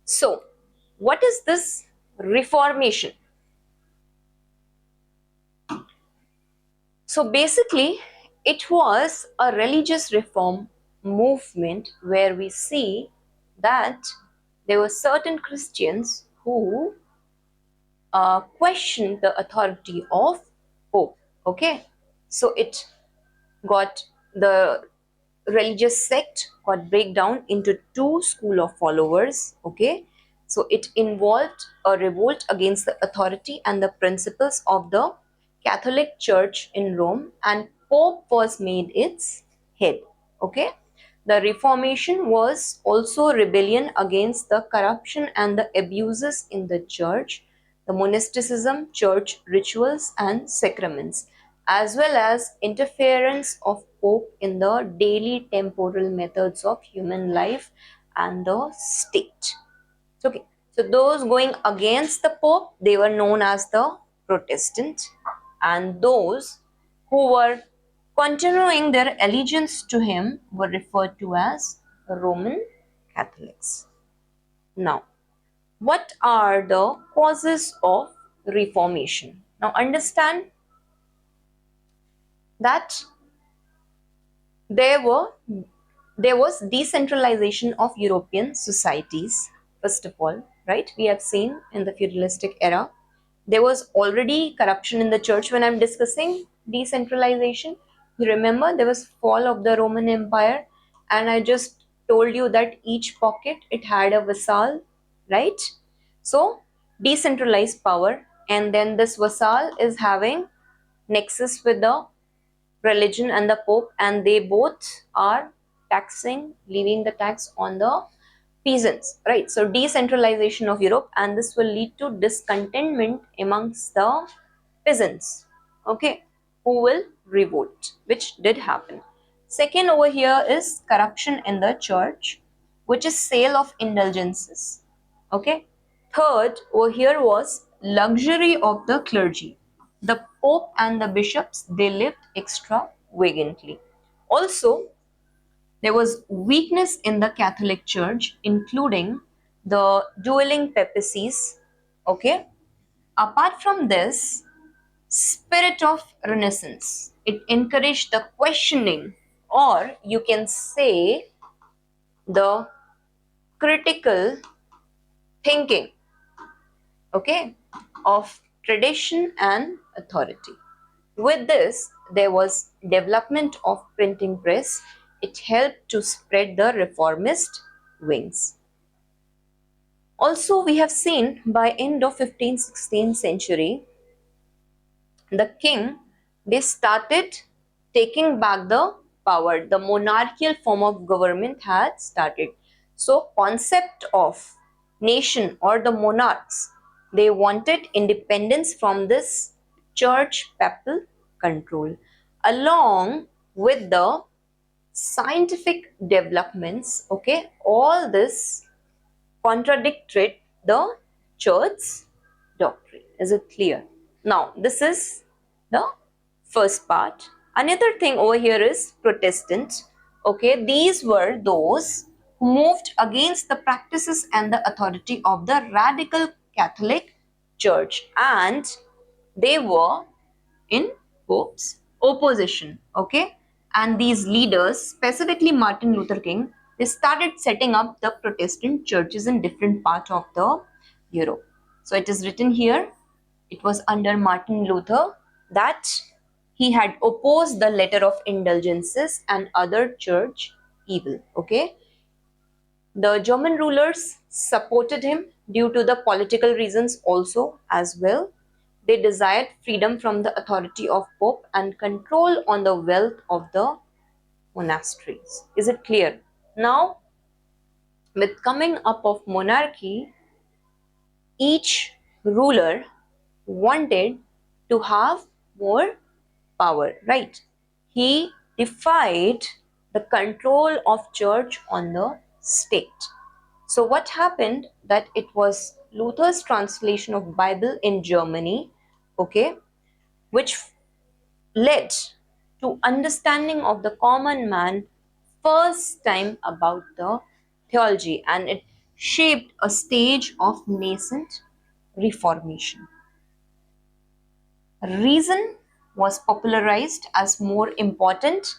So, what is this Reformation? So, basically, it was a religious reform movement where we see that there were certain Christians who questioned the authority of Pope. Okay, so it got the religious sect got break down into two school of followers. Okay, so it involved a revolt against the authority and the principles of the Catholic Church in Rome, and Pope was made its head. Okay, the Reformation was also rebellion against the corruption and the abuses in the church, the monasticism, church rituals and sacraments, as well as interference of Pope in the daily temporal methods of human life and the state. Okay, so those going against the Pope, they were known as the Protestant, and those who were continuing their allegiance to him were referred to as Roman Catholics. Now, what are the causes of Reformation? Now, understand that there were there was decentralization of European societies. First of all, right, we have seen in the feudalistic era there was already corruption in the church. When I'm discussing decentralization, you remember there was fall of the Roman Empire, and I just told you that each pocket it had a vassal, right? So decentralized power, and then this vassal is having nexus with the religion and the Pope, and they both are taxing, leaving the tax on the peasants, right? So decentralization of Europe, and this will lead to discontentment amongst the peasants, okay, who will revolt, which did happen. Second over here is corruption in the church, which is sale of indulgences, okay. Third over here was luxury of the clergy. The Pope and the bishops, they lived extravagantly. Also, there was weakness in the Catholic Church, including the dueling papacies. Okay. Apart from this, spirit of Renaissance. It encouraged the questioning, or you can say the critical thinking, okay, of tradition and authority. With this, there was development of printing press. It helped to spread the reformist wings. Also, we have seen by end of 15th, 16th century, the king, they started taking back the power. The monarchical form of government had started. So, concept of nation or the monarchs, they wanted independence from this church papal control, along with the scientific developments. Okay, all this contradicted the church's doctrine. Is it clear? Now, this is the first part. Another thing over here is Protestant. Okay, these were those who moved against the practices and the authority of the radical Catholic Church, and they were in Pope's opposition. Okay, and these leaders, specifically Martin Luther King, they started setting up the Protestant churches in different parts of the Europe. So it is written here, it was under Martin Luther that he had opposed the letter of indulgences and other church evil. Okay, the German rulers supported him due to the political reasons also as well. They desired freedom from the authority of Pope and control on the wealth of the monasteries. Is it clear? Now, with coming up of monarchy, each ruler wanted to have more power, right? He defied the control of church on the state. So what happened that it was Luther's translation of Bible in Germany, okay, which led to understanding of the common man first time about the theology, and it shaped a stage of nascent reformation. Reason was popularized as more important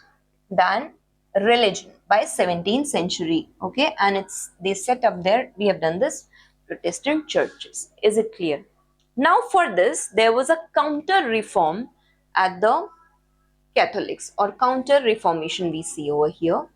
than religion by 17th century. Okay, and it's they set up there, we have done this, Protestant churches. Is it clear? Now for this there was a counter reform at the Catholics, or counter reformation we see over here.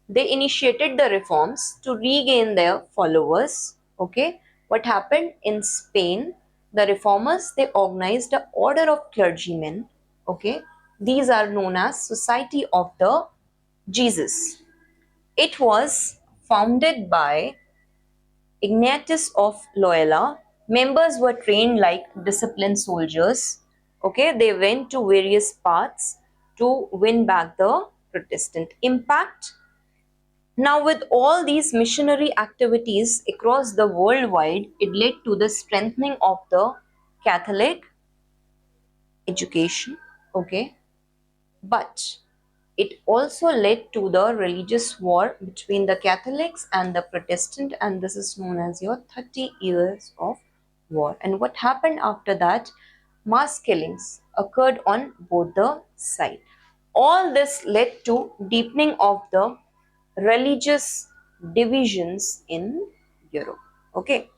They initiated the reforms to regain their followers. Okay, what happened in Spain? The reformers, they organized a order of clergymen. Okay, these are known as Society of the Jesus. It was founded by Ignatius of Loyola. Members were trained like disciplined soldiers. Okay, they went to various paths to win back the Protestant impact. Now, with all these missionary activities across the worldwide, it led to the strengthening of the Catholic education. Okay, but it also led to the religious war between the Catholics and the Protestant, and this is known as your 30 years of war. And what happened after that? Mass killings occurred on both the sides. All this led to deepening of the religious divisions in Europe. Okay.